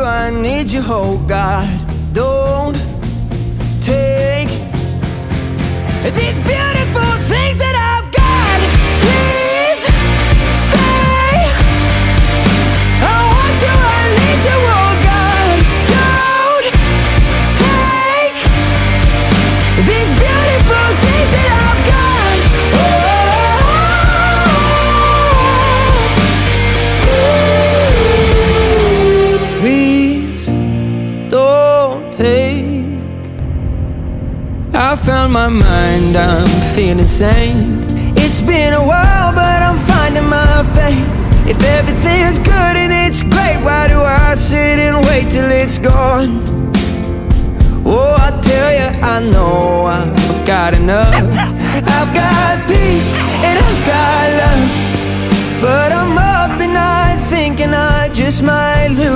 I need you, oh God. Don't take these beautiful things that I've got. Please stay. I want you, I need you, oh God. Don't take these beautiful things that I've got. Please don't take. I found my mind, I'm feeling sane. It's been a while, but I'm finding my faith. If everything's good and it's great, why do I sit and wait till it's gone? Oh, I tell you, I know I've got enough. I've got peace and I've got love, but I'm up at night thinking I just might lose